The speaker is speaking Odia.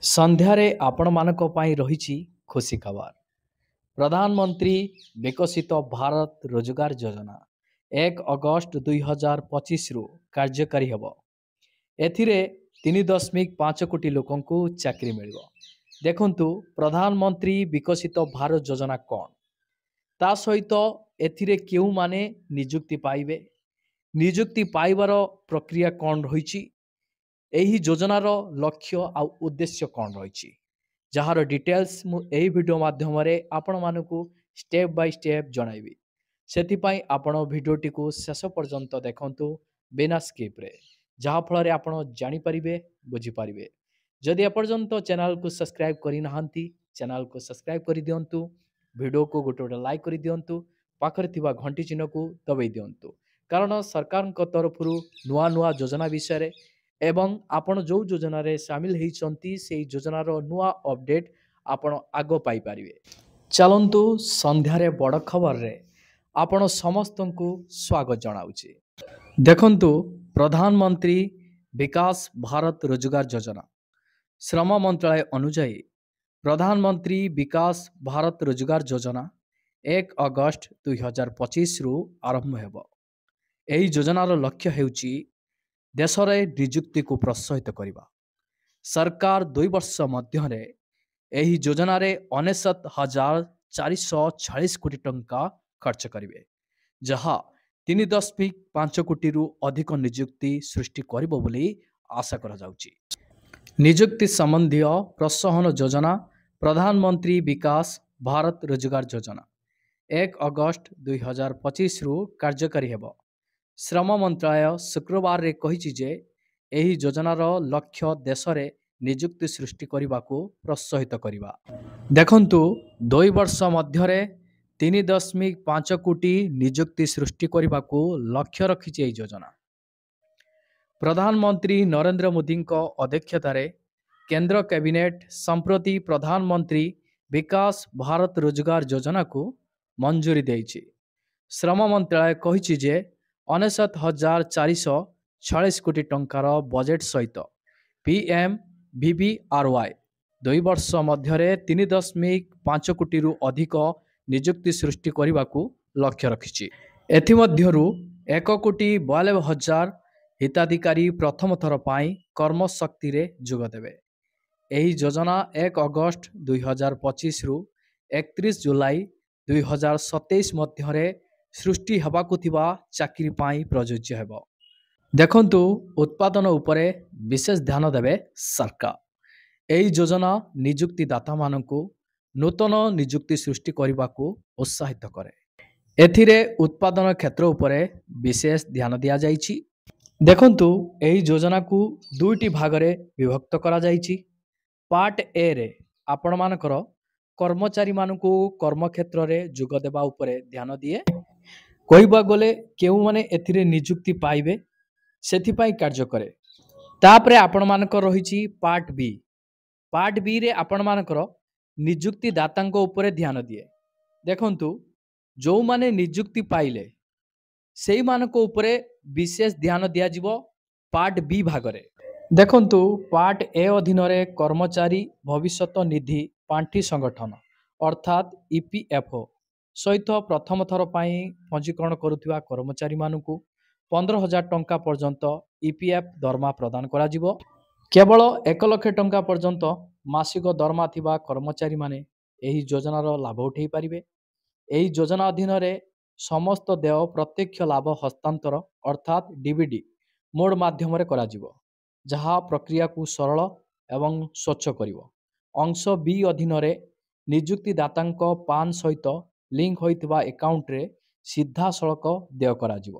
ସନ୍ଧ୍ୟାରେ ଆପଣମାନଙ୍କ ପାଇଁ ରହିଛି ଖୁସି ଖବର। ପ୍ରଧାନମନ୍ତ୍ରୀ ବିକଶିତ ଭାରତ ରୋଜଗାର ଯୋଜନା 1 ଅଗଷ୍ଟ 2025ରୁ କାର୍ଯ୍ୟକାରୀ ହେବ। ଏଥିରେ 3.5 କୋଟି ଲୋକଙ୍କୁ ଚାକିରି ମିଳିବ। ଦେଖନ୍ତୁ ପ୍ରଧାନମନ୍ତ୍ରୀ ବିକଶିତ ଭାରତ ଯୋଜନା କ'ଣ, ତା ସହିତ ଏଥିରେ କେଉଁମାନେ ନିଯୁକ୍ତି ପାଇବେ, ନିଯୁକ୍ତି ପାଇବାର ପ୍ରକ୍ରିୟା କ'ଣ ରହିଛି, ଏହି ଯୋଜନାର ଲକ୍ଷ୍ୟ ଆଉ ଉଦ୍ଦେଶ୍ୟ କ'ଣ ରହିଛି, ଯାହାର ଡିଟେଲ୍ସ ମୁଁ ଏହି ଭିଡ଼ିଓ ମାଧ୍ୟମରେ ଆପଣମାନଙ୍କୁ ଷ୍ଟେପ୍ ବାଇ ଷ୍ଟେପ୍ ଜଣାଇବି। ସେଥିପାଇଁ ଆପଣ ଭିଡ଼ିଓଟିକୁ ଶେଷ ପର୍ଯ୍ୟନ୍ତ ଦେଖନ୍ତୁ ବିନା ସ୍କିପ୍ରେ, ଯାହାଫଳରେ ଆପଣ ଜାଣିପାରିବେ, ବୁଝିପାରିବେ। ଯଦି ଏପର୍ଯ୍ୟନ୍ତ ଚ୍ୟାନେଲକୁ ସବସ୍କ୍ରାଇବ୍ କରିନାହାନ୍ତି, ଚ୍ୟାନେଲକୁ ସବସ୍କ୍ରାଇବ୍ କରିଦିଅନ୍ତୁ, ଭିଡ଼ିଓକୁ ଗୋଟେ ଲାଇକ୍ କରିଦିଅନ୍ତୁ, ପାଖରେ ଥିବା ଘଣ୍ଟି ଚିହ୍ନକୁ ଦବାଇ ଦିଅନ୍ତୁ। କାରଣ ସରକାରଙ୍କ ତରଫରୁ ନୂଆ ନୂଆ ଯୋଜନା ବିଷୟରେ ଏବଂ ଆପଣ ଯେଉଁ ଯୋଜନାରେ ସାମିଲ ହୋଇଛନ୍ତି ସେହି ଯୋଜନାର ନୂଆ ଅପଡେଟ୍ ଆପଣ ଆଗ ପାଇପାରିବେ। ଚାଲନ୍ତୁ ସନ୍ଧ୍ୟାରେ ବଡ଼ ଖବରରେ ଆପଣ ସମସ୍ତଙ୍କୁ ସ୍ୱାଗତ ଜଣାଉଛି। ଦେଖନ୍ତୁ ପ୍ରଧାନମନ୍ତ୍ରୀ ବିକାଶ ଭାରତ ରୋଜଗାର ଯୋଜନା। ଶ୍ରମ ମନ୍ତ୍ରାଳୟ ଅନୁଯାୟୀ ପ୍ରଧାନମନ୍ତ୍ରୀ ବିକାଶ ଭାରତ ରୋଜଗାର ଯୋଜନା 1 ଅଗଷ୍ଟ 2025ରୁ ଆରମ୍ଭ ହେବ। ଏହି ଯୋଜନାର ଲକ୍ଷ୍ୟ ହେଉଛି ଦେଶରେ ନିଯୁକ୍ତିକୁ ପ୍ରୋତ୍ସାହିତ କରିବା। ସରକାର 2 ବର୍ଷ ମଧ୍ୟରେ ଏହି ଯୋଜନାରେ 99,440 କୋଟି ଟଙ୍କା ଖର୍ଚ୍ଚ କରିବେ, ଯାହା 3.5 କୋଟିରୁ ଅଧିକ ନିଯୁକ୍ତି ସୃଷ୍ଟି କରିବ ବୋଲି ଆଶା କରାଯାଉଛି। ନିଯୁକ୍ତି ସମ୍ବନ୍ଧୀୟ ପ୍ରୋତ୍ସାହନ ଯୋଜନା ପ୍ରଧାନମନ୍ତ୍ରୀ ବିକାଶ ଭାରତ ରୋଜଗାର ଯୋଜନା 1 ଅଗଷ୍ଟ 2025ରୁ କାର୍ଯ୍ୟକାରୀ ହେବ। ଶ୍ରମ ମନ୍ତ୍ରାଳୟ ଶୁକ୍ରବାରରେ କହିଛି ଯେ ଏହି ଯୋଜନାର ଲକ୍ଷ୍ୟ ଦେଶରେ ନିଯୁକ୍ତି ସୃଷ୍ଟି କରିବାକୁ ପ୍ରୋତ୍ସାହିତ କରିବା। ଦେଖନ୍ତୁ 2 ବର୍ଷ ମଧ୍ୟରେ 3.5 କୋଟି ନିଯୁକ୍ତି ସୃଷ୍ଟି କରିବାକୁ ଲକ୍ଷ୍ୟ ରଖିଛି ଏହି ଯୋଜନା। ପ୍ରଧାନମନ୍ତ୍ରୀ ନରେନ୍ଦ୍ର ମୋଦିଙ୍କ ଅଧ୍ୟକ୍ଷତାରେ କେନ୍ଦ୍ର କ୍ୟାବିନେଟ୍ ସମ୍ପ୍ରତି ପ୍ରଧାନମନ୍ତ୍ରୀ ବିକାଶ ଭାରତ ରୋଜଗାର ଯୋଜନାକୁ ମଞ୍ଜୁରୀ ଦେଇଛି। ଶ୍ରମ ମନ୍ତ୍ରାଳୟ କହିଛି ଯେ 99,440 କୋଟି ଟଙ୍କାର ବଜେଟ୍ ସହିତ PMVBRY 2 ବର୍ଷ ମଧ୍ୟରେ 3.5 କୋଟିରୁ ଅଧିକ ନିଯୁକ୍ତି ସୃଷ୍ଟି କରିବାକୁ ଲକ୍ଷ୍ୟ ରଖିଛି। ଏଥିମଧ୍ୟରୁ 1,92,000 ହିତାଧିକାରୀ ପ୍ରଥମ ଥର ପାଇଁ କର୍ମଶକ୍ତିରେ ଯୋଗଦେବେ। ଏହି ଯୋଜନା 1 ଅଗଷ୍ଟ 2025ରୁ 31 ଜୁଲାଇ 2027 ମଧ୍ୟରେ ସୃଷ୍ଟି ହେବାକୁ ଥିବା ଚାକିରି ପାଇଁ ପ୍ରଯୁଜ୍ୟ ହେବ। ଦେଖନ୍ତୁ ଉତ୍ପାଦନ ଉପରେ ବିଶେଷ ଧ୍ୟାନ ଦେବେ ସରକାର। ଏହି ଯୋଜନା ନିଯୁକ୍ତିଦାତାମାନଙ୍କୁ ନୂତନ ନିଯୁକ୍ତି ସୃଷ୍ଟି କରିବାକୁ ଉତ୍ସାହିତ କରେ। ଏଥିରେ ଉତ୍ପାଦନ କ୍ଷେତ୍ର ଉପରେ ବିଶେଷ ଧ୍ୟାନ ଦିଆଯାଇଛି। ଦେଖନ୍ତୁ ଏହି ଯୋଜନାକୁ 2ଟି ଭାଗରେ ବିଭକ୍ତ କରାଯାଇଛି। ପାର୍ଟ ଏରେ ଆପଣମାନଙ୍କର କର୍ମଚାରୀମାନଙ୍କୁ କର୍ମକ୍ଷେତ୍ରରେ ଯୋଗ ଦେବା ଉପରେ ଧ୍ୟାନ ଦିଏ। କହିବାକୁ ଗଲେ କେଉଁମାନେ ଏଥିରେ ନିଯୁକ୍ତି ପାଇବେ ସେଥିପାଇଁ କାର୍ଯ୍ୟ କରେ। ତାପରେ ଆପଣମାନଙ୍କର ରହିଛି ପାର୍ଟ ବି। ପାର୍ଟ ବିରେ ଆପଣମାନଙ୍କର ନିଯୁକ୍ତିଦାତାଙ୍କ ଉପରେ ଧ୍ୟାନ ଦିଏ। ଦେଖନ୍ତୁ ଯେଉଁମାନେ ନିଯୁକ୍ତି ପାଇଲେ ସେଇମାନଙ୍କ ଉପରେ ବିଶେଷ ଧ୍ୟାନ ଦିଆଯିବ ପାର୍ଟ ବି ଭାଗରେ। ଦେଖନ୍ତୁ ପାର୍ଟ ଏ ଅଧୀନରେ କର୍ମଚାରୀ ଭବିଷ୍ୟତ ନିଧି ପାଣ୍ଠି ସଂଗଠନ ଅର୍ଥାତ୍ EPFO ସହିତ ପ୍ରଥମ ଥର ପାଇଁ ପଞ୍ଜୀକରଣ କରୁଥିବା କର୍ମଚାରୀମାନଙ୍କୁ 15,000 ଟଙ୍କା ପର୍ଯ୍ୟନ୍ତ EPF ଦରମା ପ୍ରଦାନ କରାଯିବ। କେବଳ 1 ଲକ୍ଷ ଟଙ୍କା ପର୍ଯ୍ୟନ୍ତ ମାସିକ ଦରମା ଥିବା କର୍ମଚାରୀମାନେ ଏହି ଯୋଜନାର ଲାଭ ଉଠାଇ ପାରିବେ। ଏହି ଯୋଜନା ଅଧୀନରେ ସମସ୍ତ ଦେୟ ପ୍ରତ୍ୟକ୍ଷ ଲାଭ ହସ୍ତାନ୍ତର ଅର୍ଥାତ୍ DBD ମୋଡ୍ ମାଧ୍ୟମରେ କରାଯିବ, ଯାହା ପ୍ରକ୍ରିୟାକୁ ସରଳ ଏବଂ ସ୍ୱଚ୍ଛ କରିବ। ଅଂଶ ବି ଅଧୀନରେ ନିଯୁକ୍ତିଦାତାଙ୍କ ପାନ୍ ସହିତ ଲିଙ୍କ ହୋଇଥିବା ଆକାଉଣ୍ଟରେ ସିଧାସଳଖ ଦେୟ କରାଯିବ।